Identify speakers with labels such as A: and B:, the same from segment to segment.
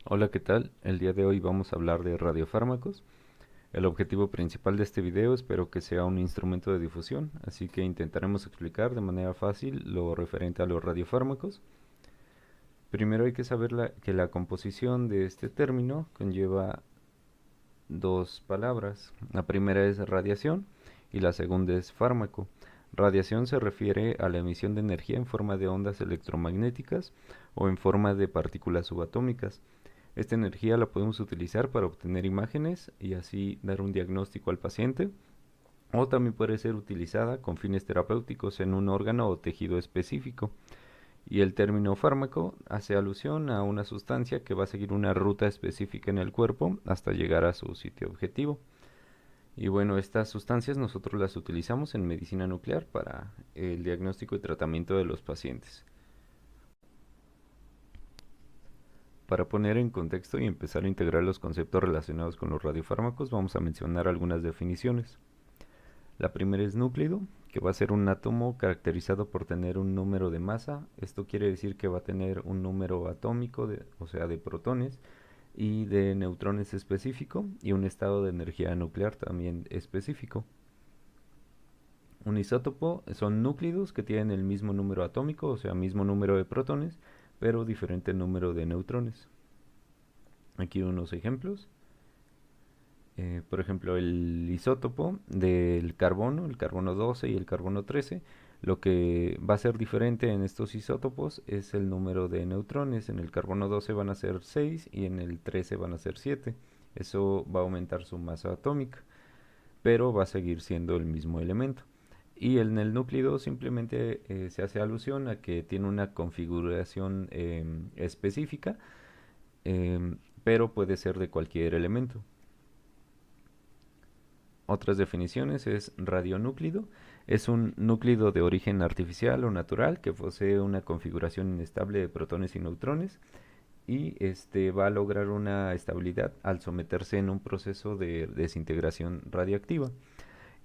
A: Hola, ¿qué tal? El día de hoy vamos a hablar de radiofármacos. El objetivo principal de este video espero que sea un instrumento de difusión, así que intentaremos explicar de manera fácil lo referente a los radiofármacos. Primero hay que saber que la composición de este término conlleva dos palabras. La primera es radiación y la segunda es fármaco. Radiación se refiere a la emisión de energía en forma de ondas electromagnéticas o en forma de partículas subatómicas. Esta energía la podemos utilizar para obtener imágenes y así dar un diagnóstico al paciente, o también puede ser utilizada con fines terapéuticos en un órgano o tejido específico. Y el término fármaco hace alusión a una sustancia que va a seguir una ruta específica en el cuerpo hasta llegar a su sitio objetivo. Y bueno, estas sustancias nosotros las utilizamos en medicina nuclear para el diagnóstico y tratamiento de los pacientes. Para poner en contexto y empezar a integrar los conceptos relacionados con los radiofármacos, vamos a mencionar algunas definiciones. La primera es núclido, que va a ser un átomo caracterizado por tener un número de masa. Esto quiere decir que va a tener un número atómico, o sea, de protones y de neutrones específico y un estado de energía nuclear también específico. Un isótopo son núclidos que tienen el mismo número atómico, o sea, mismo número de protones, pero diferente número de neutrones. Aquí unos ejemplos. Por ejemplo, el isótopo del carbono, el carbono 12 y el carbono 13, lo que va a ser diferente en estos isótopos es el número de neutrones. En el carbono 12 van a ser 6 y en el 13 van a ser 7. Eso va a aumentar su masa atómica, pero va a seguir siendo el mismo elemento. Y en el núcleo simplemente se hace alusión a que tiene una configuración específica, pero puede ser de cualquier elemento. Otras definiciones es radionúclido. Es un núclido de origen artificial o natural que posee una configuración inestable de protones y neutrones y este va a lograr una estabilidad al someterse en un proceso de desintegración radiactiva.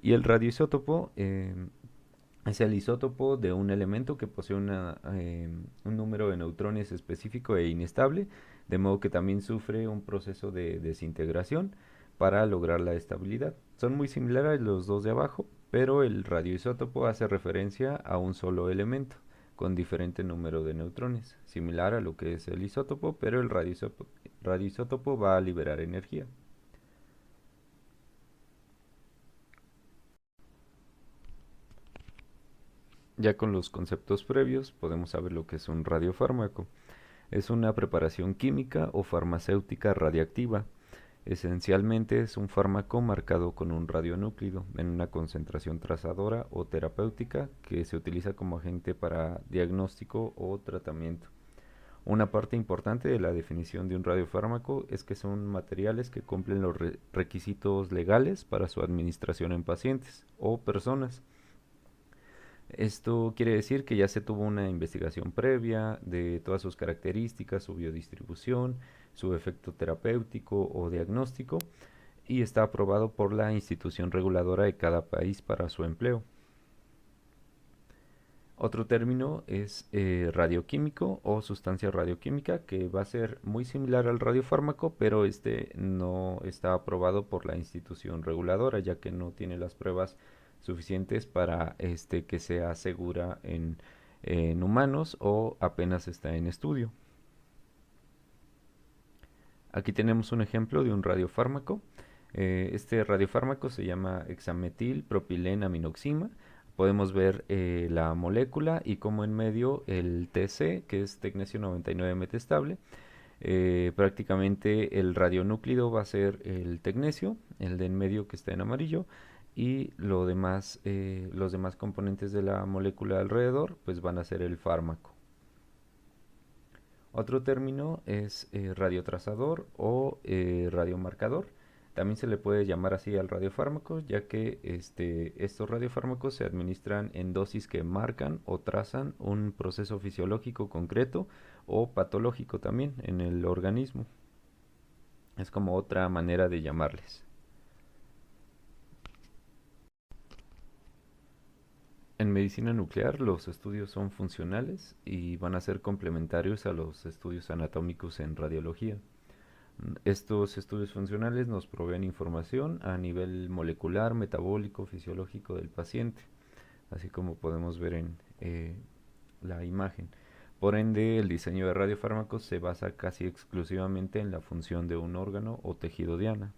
A: Y el radioisótopo es el isótopo de un elemento que posee un número de neutrones específico e inestable, de modo que también sufre un proceso de desintegración para lograr la estabilidad. Son muy similares los dos de abajo, pero el radioisótopo hace referencia a un solo elemento con diferente número de neutrones, similar a lo que es el isótopo, pero el radioisótopo va a liberar energía. Ya con los conceptos previos podemos saber lo que es un radiofármaco. Es una preparación química o farmacéutica radiactiva. Esencialmente es un fármaco marcado con un radionúclido en una concentración trazadora o terapéutica que se utiliza como agente para diagnóstico o tratamiento. Una parte importante de la definición de un radiofármaco es que son materiales que cumplen los requisitos legales para su administración en pacientes o personas. Esto quiere decir que ya se tuvo una investigación previa de todas sus características, su biodistribución, su efecto terapéutico o diagnóstico y está aprobado por la institución reguladora de cada país para su empleo. Otro término es radioquímico o sustancia radioquímica, que va a ser muy similar al radiofármaco, pero este no está aprobado por la institución reguladora, ya que no tiene las pruebas suficientes para que sea segura en humanos o apenas está en estudio. Aquí tenemos un ejemplo de un radiofármaco. Este radiofármaco se llama hexametil propilenaminoxima. Podemos ver la molécula y como en medio el TC, que es tecnesio 99 metestable. Prácticamente el radionúclido va a ser el tecnesio, el de en medio que está en amarillo, y los demás componentes de la molécula alrededor pues van a ser el fármaco. Otro término es radiotrazador o radiomarcador. También se le puede llamar así al radiofármaco, ya que estos radiofármacos se administran en dosis que marcan o trazan un proceso fisiológico concreto o patológico también en el organismo. Es como otra manera de llamarles. En medicina nuclear los estudios son funcionales y van a ser complementarios a los estudios anatómicos en radiología. Estos estudios funcionales nos proveen información a nivel molecular, metabólico, fisiológico del paciente, así como podemos ver en la imagen. Por ende, el diseño de radiofármacos se basa casi exclusivamente en la función de un órgano o tejido diana.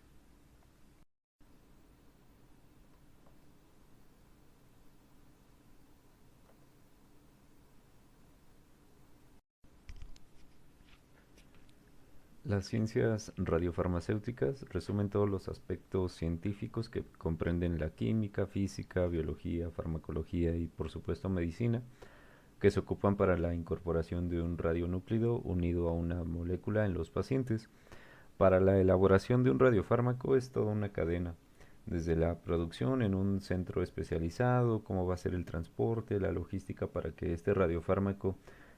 A: Las ciencias radiofarmacéuticas resumen todos los aspectos científicos que comprenden la química, física, biología, farmacología y por supuesto medicina, que se ocupan para la incorporación de un radionúclido unido a una molécula en los pacientes. Para la elaboración de un radiofármaco es toda una cadena, desde la producción en un centro especializado, cómo va a ser el transporte, la logística para que este radiofármaco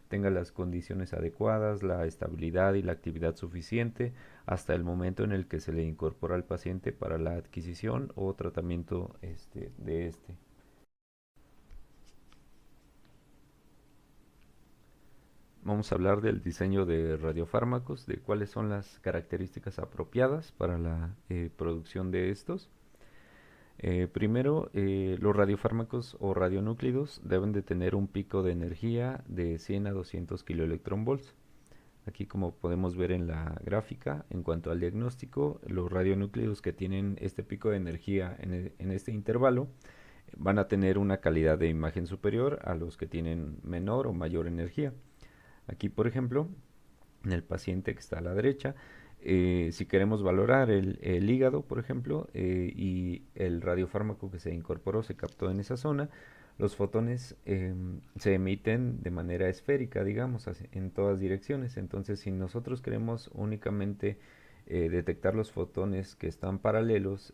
A: tenga las condiciones adecuadas, la estabilidad y la actividad suficiente, hasta el momento en el que se le incorpora al paciente para la adquisición o tratamiento de este. Vamos a hablar del diseño de radiofármacos, de cuáles son las características apropiadas para la producción de estos. Primero, los radiofármacos o radionúclidos deben de tener un pico de energía de 100 a 200 kiloelectronvolts. Aquí, como podemos ver en la gráfica, en cuanto al diagnóstico, los radionúclidos que tienen este pico de energía en este intervalo van a tener una calidad de imagen superior a los que tienen menor o mayor energía. Aquí, por ejemplo, en el paciente que está a la derecha, si queremos valorar el hígado, por ejemplo, y el radiofármaco que se incorporó se captó en esa zona, los fotones se emiten de manera esférica, digamos, en todas direcciones. Entonces, si nosotros queremos únicamente detectar los fotones que están paralelos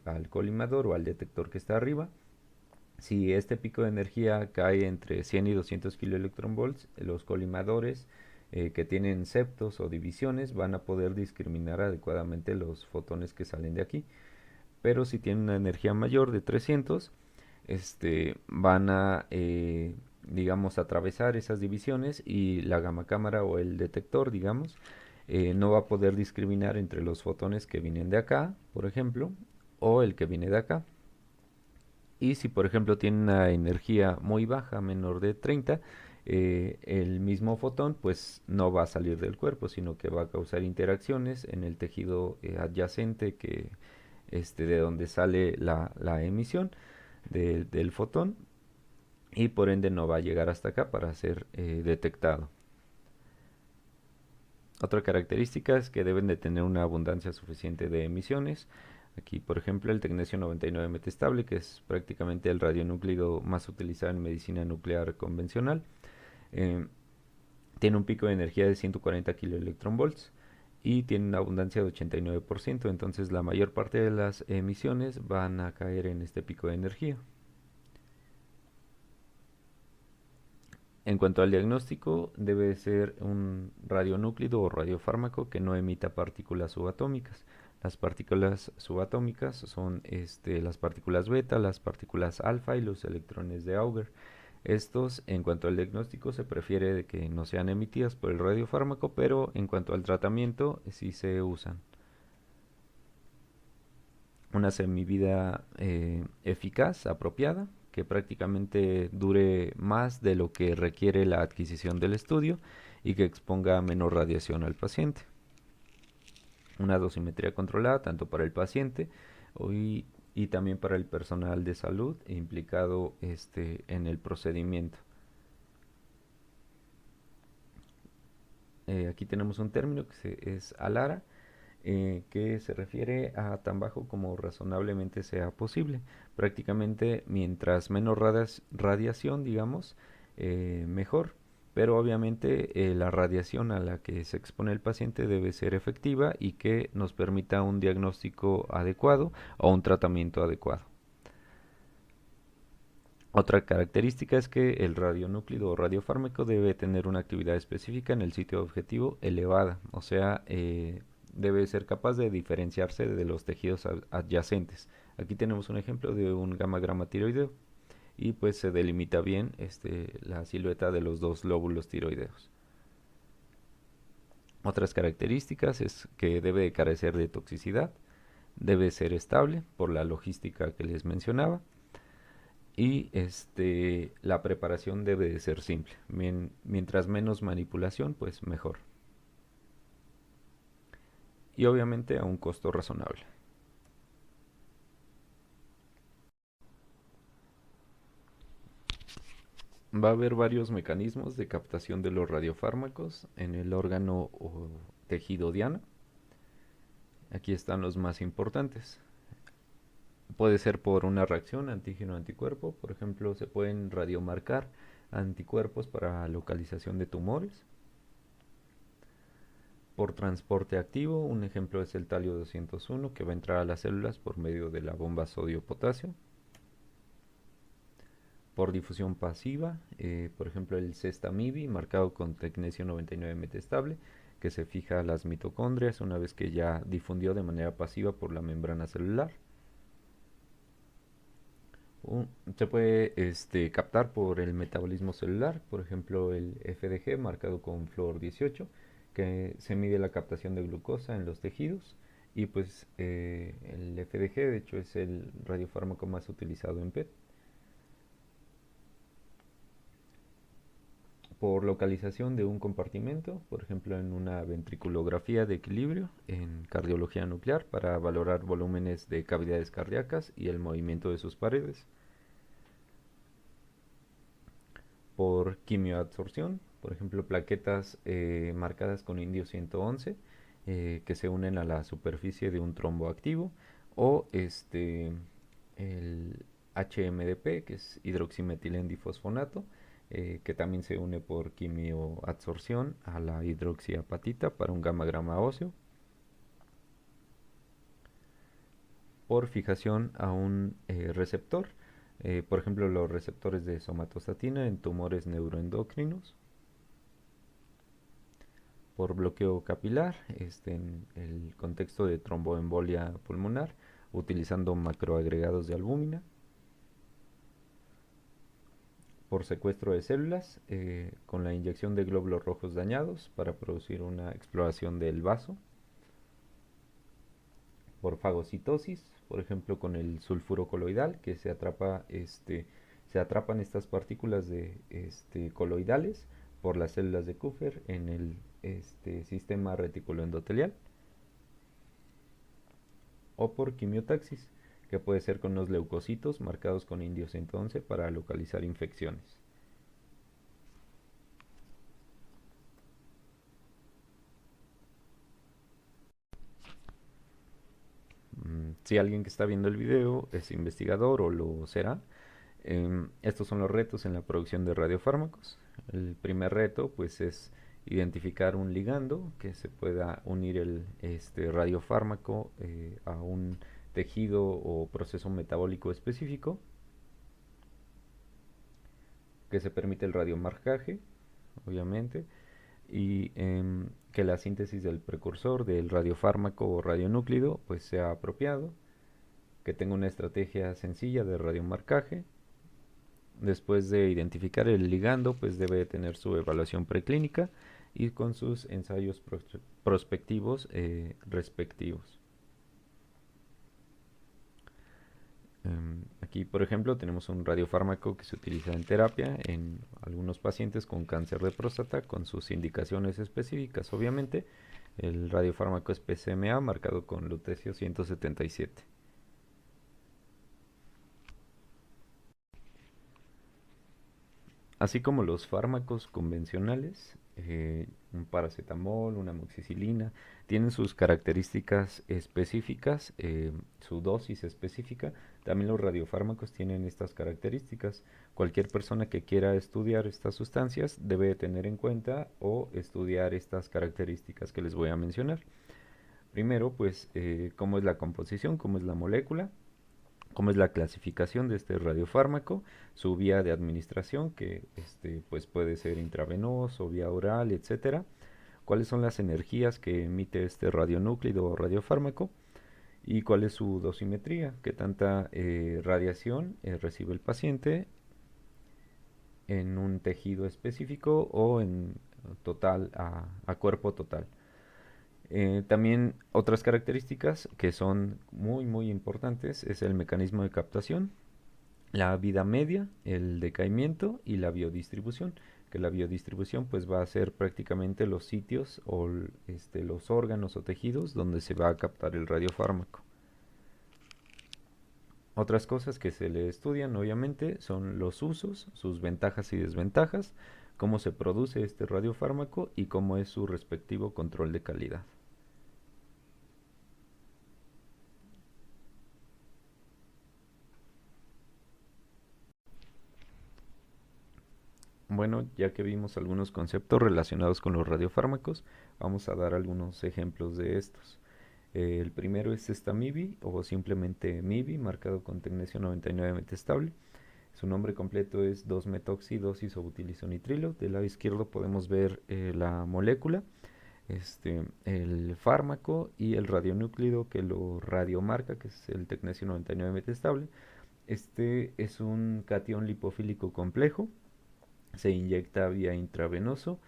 A: al colimador o al detector que está arriba, si este pico de energía cae entre 100 y 200 kiloelectronvolts, los colimadores que tienen septos o divisiones van a poder discriminar adecuadamente los fotones que salen de aquí. Pero si tienen una energía mayor de 300, van a, digamos, atravesar esas divisiones y la gamma cámara o el detector, digamos, no va a poder discriminar entre los fotones que vienen de acá, por ejemplo, o el que viene de acá. Y si por ejemplo tiene una energía muy baja, menor de 30, el mismo fotón pues no va a salir del cuerpo, sino que va a causar interacciones en el tejido adyacente de donde sale la emisión del fotón y por ende no va a llegar hasta acá para ser detectado. Otra característica es que deben de tener una abundancia suficiente de emisiones. Aquí, por ejemplo, el tecnesio 99 metestable, que es prácticamente el radionúclido más utilizado en medicina nuclear convencional, eh, tiene un pico de energía de 140 kiloelectronvolts y tiene una abundancia de 89%, entonces la mayor parte de las emisiones van a caer en este pico de energía. En cuanto al diagnóstico, debe ser un radionúclido o radiofármaco que no emita partículas subatómicas. Las partículas subatómicas son las partículas beta, las partículas alfa y los electrones de Auger. Estos, en cuanto al diagnóstico, se prefiere de que no sean emitidas por el radiofármaco, pero en cuanto al tratamiento, sí se usan. Una semivida eficaz, apropiada, que prácticamente dure más de lo que requiere la adquisición del estudio y que exponga menos radiación al paciente. Una dosimetría controlada tanto para el paciente y también para el personal de salud implicado en el procedimiento. Aquí tenemos un término que es ALARA, que se refiere a tan bajo como razonablemente sea posible. Prácticamente mientras menos radiación, digamos, mejor. Pero obviamente la radiación a la que se expone el paciente debe ser efectiva y que nos permita un diagnóstico adecuado o un tratamiento adecuado. Otra característica es que el radionúclido o radiofármaco debe tener una actividad específica en el sitio objetivo elevada, o sea, debe ser capaz de diferenciarse de los tejidos adyacentes. Aquí tenemos un ejemplo de un gamma grama tiroideo. y pues se delimita bien la silueta de los dos lóbulos tiroideos. Otras características es que debe de carecer de toxicidad, debe ser estable por la logística que les mencionaba y la preparación debe de ser simple. Mientras menos manipulación, pues mejor. Y obviamente a un costo razonable. Va a haber varios mecanismos de captación de los radiofármacos en el órgano o tejido diana. Aquí están los más importantes. Puede ser por una reacción antígeno-anticuerpo, por ejemplo, se pueden radiomarcar anticuerpos para localización de tumores. Por transporte activo, un ejemplo es el talio 201 que va a entrar a las células por medio de la bomba sodio-potasio. Por difusión pasiva, por ejemplo el cestamibি marcado con tecnesio 99 metestable, que se fija a las mitocondrias una vez que ya difundió de manera pasiva por la membrana celular. Se puede captar por el metabolismo celular, por ejemplo el FDG marcado con flúor 18, que se mide la captación de glucosa en los tejidos, y pues el FDG de hecho es el radiofármaco más utilizado en PET. Por localización de un compartimento, por ejemplo en una ventriculografía de equilibrio en cardiología nuclear para valorar volúmenes de cavidades cardíacas y el movimiento de sus paredes. Por quimioabsorción, por ejemplo plaquetas marcadas con indio 111 que se unen a la superficie de un trombo activo, o el HMDP, que es hidroximetilendifosfonato, que también se une por quimioadsorción a la hidroxiapatita para un gamagrama óseo. Por fijación a un receptor, por ejemplo los receptores de somatostatina en tumores neuroendocrinos. Por bloqueo capilar, en el contexto de tromboembolia pulmonar, utilizando macroagregados de albúmina. Por secuestro de células, con la inyección de glóbulos rojos dañados para producir una exploración del vaso. Por fagocitosis, por ejemplo con el sulfuro coloidal, que se atrapan estas partículas de coloidales por las células de Kupffer en el sistema reticuloendotelial. O por quimiotaxis, que puede ser con los leucocitos marcados con indio 111 para localizar infecciones. Si alguien que está viendo el video es investigador o lo será, estos son los retos en la producción de radiofármacos. El primer reto pues es identificar un ligando que se pueda unir el radiofármaco a un tejido o proceso metabólico específico, que se permite el radiomarcaje, obviamente, y que la síntesis del precursor del radiofármaco o radionúclido pues sea apropiado, que tenga una estrategia sencilla de radiomarcaje. Después de identificar el ligando, pues debe tener su evaluación preclínica y con sus ensayos prospectivos respectivos. Aquí, por ejemplo, tenemos un radiofármaco que se utiliza en terapia en algunos pacientes con cáncer de próstata con sus indicaciones específicas, obviamente. El radiofármaco es PSMA marcado con lutecio 177. Así como los fármacos convencionales, un paracetamol, una amoxicilina, tienen sus características específicas, su dosis específica, también los radiofármacos tienen estas características. Cualquier persona que quiera estudiar estas sustancias debe tener en cuenta o estudiar estas características que les voy a mencionar. Primero, pues, cómo es la composición, cómo es la molécula, cómo es la clasificación de este radiofármaco, su vía de administración, que pues puede ser intravenoso, vía oral, etcétera. Cuáles son las energías que emite este radionúclido o radiofármaco y cuál es su dosimetría, qué tanta radiación recibe el paciente en un tejido específico o en total, a cuerpo total. También otras características que son muy importantes es el mecanismo de captación, la vida media, el decaimiento y la biodistribución, que la biodistribución pues va a ser prácticamente los sitios o los órganos o tejidos donde se va a captar el radiofármaco. Otras cosas que se le estudian obviamente son los usos, sus ventajas y desventajas, cómo se produce este radiofármaco y cómo es su respectivo control de calidad. Bueno, ya que vimos algunos conceptos relacionados con los radiofármacos, vamos a dar algunos ejemplos de estos. El primero es Stamibi o simplemente MIBI, marcado con tecnesio 99 metestable. Su nombre completo es 2-metoxi-2-isobutiliso-nitrilo. Del lado izquierdo podemos ver la molécula, el fármaco y el radionúclido que lo radiomarca, que es el tecnesio 99 metestable. Este es un catión lipofílico complejo, se inyecta vía intravenoso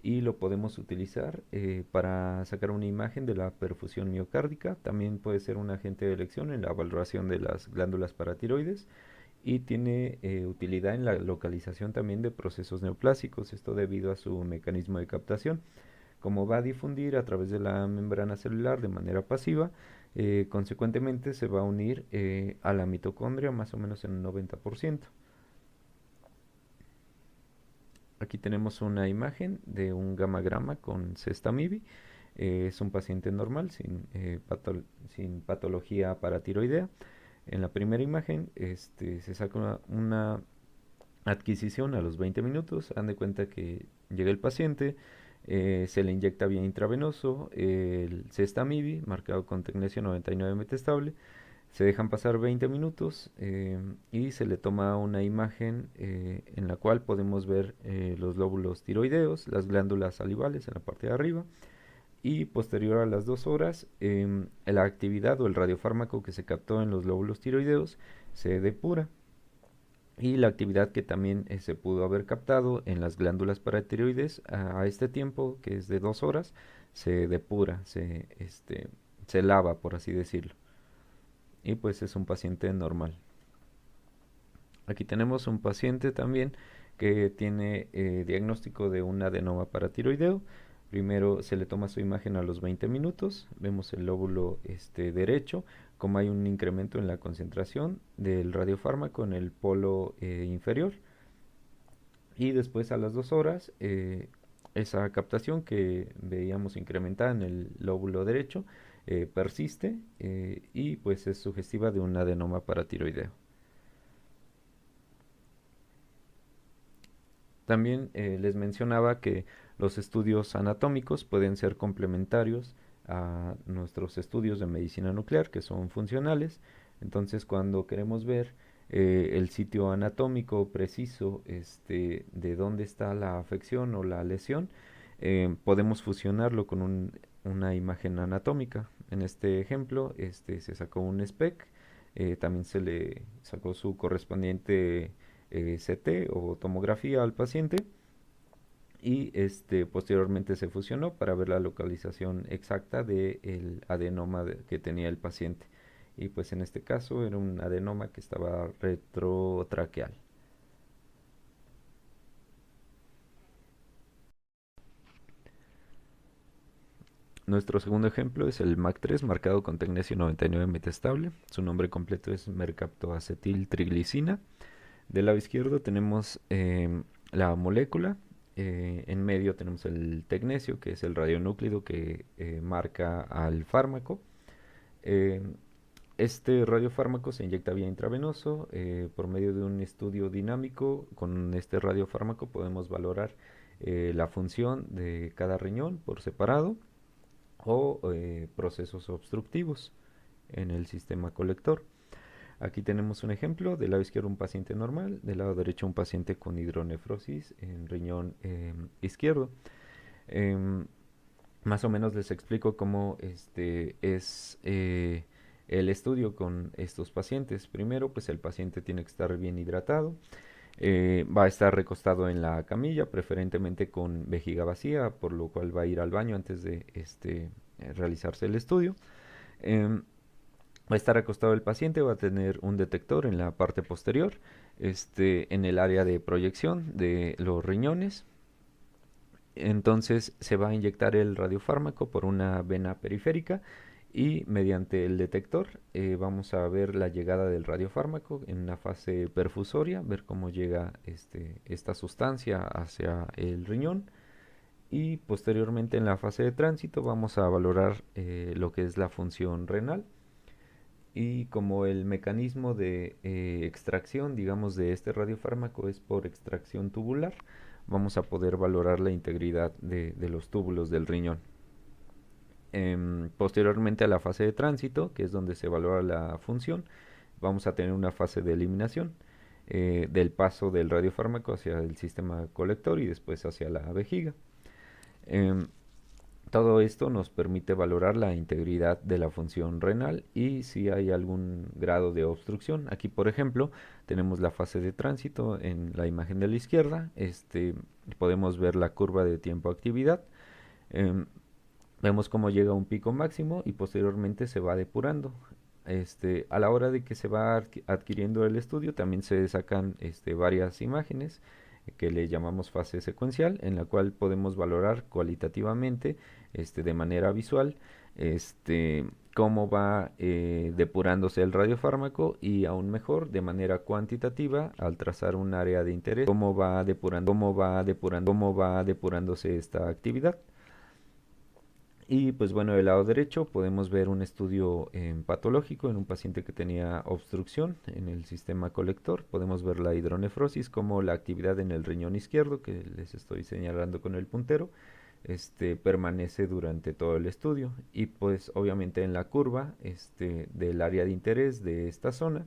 A: y lo podemos utilizar para sacar una imagen de la perfusión miocárdica. También puede ser un agente de elección en la valoración de las glándulas paratiroides y tiene utilidad en la localización también de procesos neoplásicos, esto debido a su mecanismo de captación. Como va a difundir a través de la membrana celular de manera pasiva, consecuentemente se va a unir a la mitocondria más o menos en un 90%. Aquí tenemos una imagen de un gamagrama con Cestamibi. Es un paciente normal sin patología paratiroidea. En la primera imagen se saca una adquisición a los 20 minutos. Han de cuenta que llega el paciente, se le inyecta vía intravenoso el Cestamibi, marcado con tecnesio 99 metestable. Se dejan pasar 20 minutos y se le toma una imagen en la cual podemos ver los lóbulos tiroideos, las glándulas salivales en la parte de arriba y posterior a las 2 horas la actividad o el radiofármaco que se captó en los lóbulos tiroideos se depura y la actividad que también se pudo haber captado en las glándulas paratiroides a este tiempo, que es de 2 horas, se depura, se lava, por así decirlo. Y pues es un paciente normal. Aquí tenemos un paciente también que tiene diagnóstico de un adenoma paratiroideo. Primero se le toma su imagen a los 20 minutos. Vemos el lóbulo derecho, como hay un incremento en la concentración del radiofármaco en el polo inferior. Y después a las 2 horas, esa captación que veíamos incrementada en el lóbulo derecho persiste y pues es sugestiva de un adenoma paratiroideo. También les mencionaba que los estudios anatómicos pueden ser complementarios a nuestros estudios de medicina nuclear, que son funcionales. Entonces, cuando queremos ver el sitio anatómico preciso de dónde está la afección o la lesión, podemos fusionarlo con una imagen anatómica. En este ejemplo, se sacó un SPEC, también se le sacó su correspondiente CT o tomografía al paciente y posteriormente se fusionó para ver la localización exacta del adenoma que tenía el paciente. Y pues en este caso era un adenoma que estaba retrotraqueal. Nuestro segundo ejemplo es el MAC3 marcado con tecnesio 99 metastable. Su nombre completo es mercaptoacetiltriglicina. Del lado izquierdo tenemos la molécula. En medio tenemos el tecnesio, que es el radionúclido que marca al fármaco. Eh, este radiofármaco se inyecta vía intravenoso. Por medio de un estudio dinámico con este radiofármaco podemos valorar la función de cada riñón por separado o procesos obstructivos en el sistema colector. Aquí tenemos un ejemplo, del lado izquierdo un paciente normal, del lado derecho un paciente con hidronefrosis en riñón izquierdo. Em, Más o menos les explico cómo es el estudio con estos pacientes. Primero, pues el paciente tiene que estar bien hidratado. Va a estar recostado en la camilla, preferentemente con vejiga vacía, por lo cual va a ir al baño antes de realizarse el estudio. Em, Va a estar acostado el paciente, va a tener un detector en la parte posterior, en el área de proyección de los riñones. Entonces se va a inyectar el radiofármaco por una vena periférica y mediante el detector vamos a ver la llegada del radiofármaco en una fase perfusoria, ver cómo llega esta sustancia hacia el riñón, y posteriormente en la fase de tránsito vamos a valorar lo que es la función renal, y como el mecanismo de extracción, digamos, de este radiofármaco es por extracción tubular, vamos a poder valorar la integridad de los túbulos del riñón. Posteriormente a la fase de tránsito, que es donde se valora la función, vamos a tener una fase de eliminación del paso del radiofármaco hacia el sistema colector y después hacia la vejiga. Em, Todo esto nos permite valorar la integridad de la función renal y si hay algún grado de obstrucción. Aquí, por ejemplo, tenemos la fase de tránsito en la imagen de la izquierda. Podemos ver la curva de tiempo-actividad. Em, Vemos cómo llega a un pico máximo y posteriormente se va depurando. A la hora de que se va adquiriendo el estudio, también se sacan varias imágenes que le llamamos fase secuencial, en la cual podemos valorar cualitativamente, de manera visual, cómo va depurándose el radiofármaco, y aún mejor, de manera cuantitativa, al trazar un área de interés, cómo va depurándose esta actividad. Y pues bueno, del lado derecho podemos ver un estudio patológico en un paciente que tenía obstrucción en el sistema colector. Podemos ver la hidronefrosis, como la actividad en el riñón izquierdo, que les estoy señalando con el puntero, permanece durante todo el estudio. Y pues obviamente en la curva del área de interés de esta zona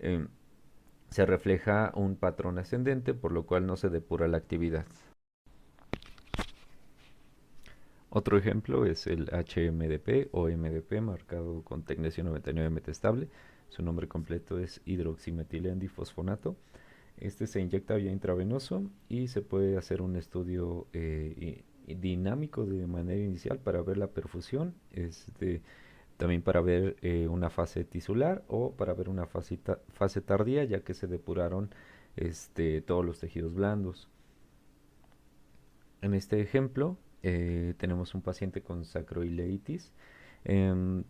A: em, se refleja un patrón ascendente, por lo cual no se depura la actividad. Otro ejemplo es el HMDP o MDP, marcado con tecnecio 99 metestable. Su nombre completo es hidroximetilendifosfonato. Este se inyecta vía intravenoso y se puede hacer un estudio dinámico de manera inicial para ver la perfusión, también para ver una fase tisular o para ver una fase tardía, ya que se depuraron todos los tejidos blandos. En este ejemplo tenemos un paciente con sacroileitis.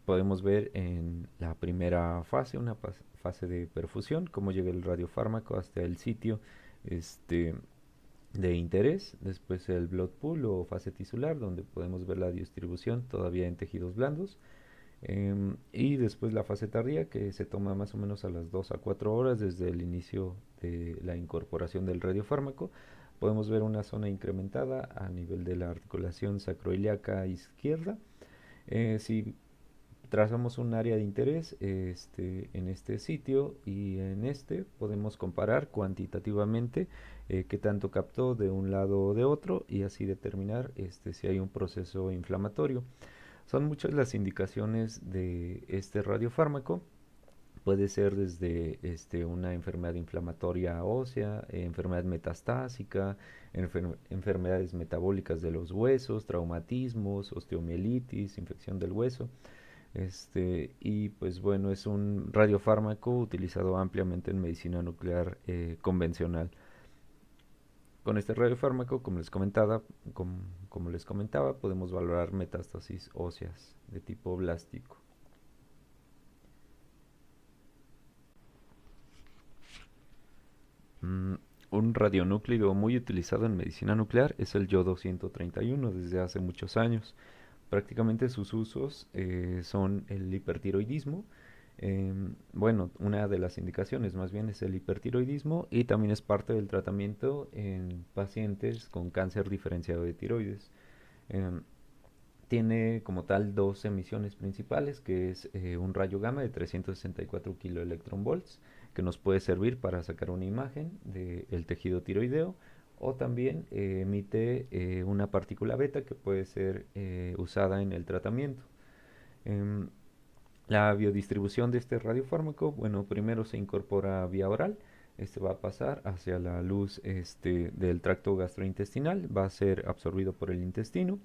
A: Podemos ver en la primera fase, una fase de perfusión, cómo llega el radiofármaco hasta el sitio este, de interés. Después el blood pool o fase tisular, donde podemos ver la distribución todavía en tejidos blandos. Y después la fase tardía, que se toma más o menos a las 2 a 4 horas desde el inicio de la incorporación del radiofármaco. Podemos ver una zona incrementada a nivel de la articulación sacroiliaca izquierda. Si trazamos un área de interés en este sitio y en podemos comparar cuantitativamente qué tanto captó de un lado o de otro, y así determinar si hay un proceso inflamatorio. Son muchas las indicaciones de este radiofármaco. Puede ser desde una enfermedad inflamatoria ósea, enfermedad metastásica, enfermedades metabólicas de los huesos, traumatismos, osteomielitis, infección del hueso. Y pues bueno, es un radiofármaco utilizado ampliamente en medicina nuclear convencional. Con este radiofármaco, como les comentaba, podemos valorar metástasis óseas de tipo blástico. Mm, un radionúclido muy utilizado en medicina nuclear es el yodo 131 desde hace muchos años. Prácticamente sus usos son el hipertiroidismo. Bueno, una de las indicaciones más bien es el hipertiroidismo, y también es parte del tratamiento en pacientes con cáncer diferenciado de tiroides. Em, Tiene como tal dos emisiones principales, que es un rayo gamma de 364 kiloelectronvolts, que nos puede servir para sacar una imagen del tejido tiroideo, o también emite una partícula beta que puede ser usada en el tratamiento. Em, la biodistribución de este radiofármaco, bueno, primero se incorpora vía oral. este va a pasar hacia la luz del tracto gastrointestinal, va a ser absorbido por el intestino.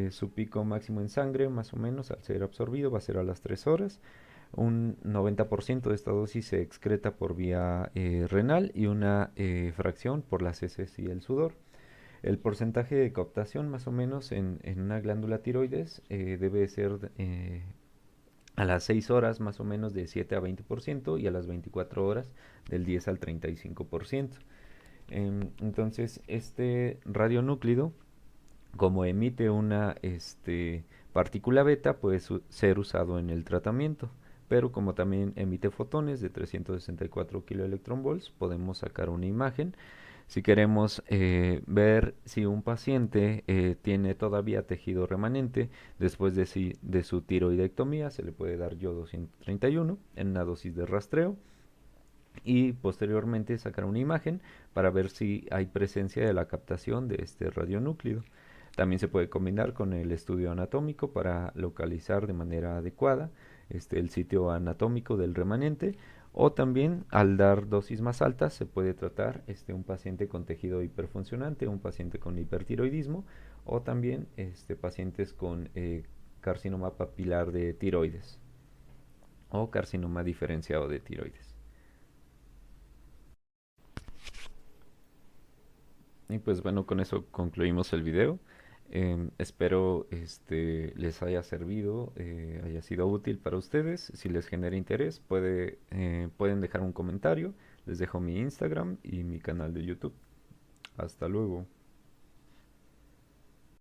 A: Su pico máximo en sangre, más o menos, al ser absorbido, va a ser a las 3 horas. Un 90% de esta dosis se excreta por vía renal y una fracción por las heces y el sudor. El porcentaje de captación, más o menos, en una glándula tiroides debe ser a las 6 horas, más o menos, de 7 a 20% y a las 24 horas del 10 al 35%. Entonces, este radionúclido, como emite una partícula beta, puede ser usado en el tratamiento. Pero como también emite fotones de 364 kiloelectronvolts, podemos sacar una imagen. Si queremos ver si un paciente tiene todavía tejido remanente después de su tiroidectomía, se le puede dar yodo 131 en una dosis de rastreo y posteriormente sacar una imagen para ver si hay presencia de la captación de este radionúclido. También se puede combinar con el estudio anatómico para localizar de manera adecuada el sitio anatómico del remanente, o también al dar dosis más altas se puede tratar un paciente con tejido hiperfuncionante, un paciente con hipertiroidismo, o también pacientes con carcinoma papilar de tiroides o carcinoma diferenciado de tiroides. Y pues bueno, con eso concluimos el video. Espero les haya servido, haya sido útil para ustedes. Si les genera interés, pueden dejar un comentario. Les dejo mi Instagram y mi canal de YouTube. Hasta luego.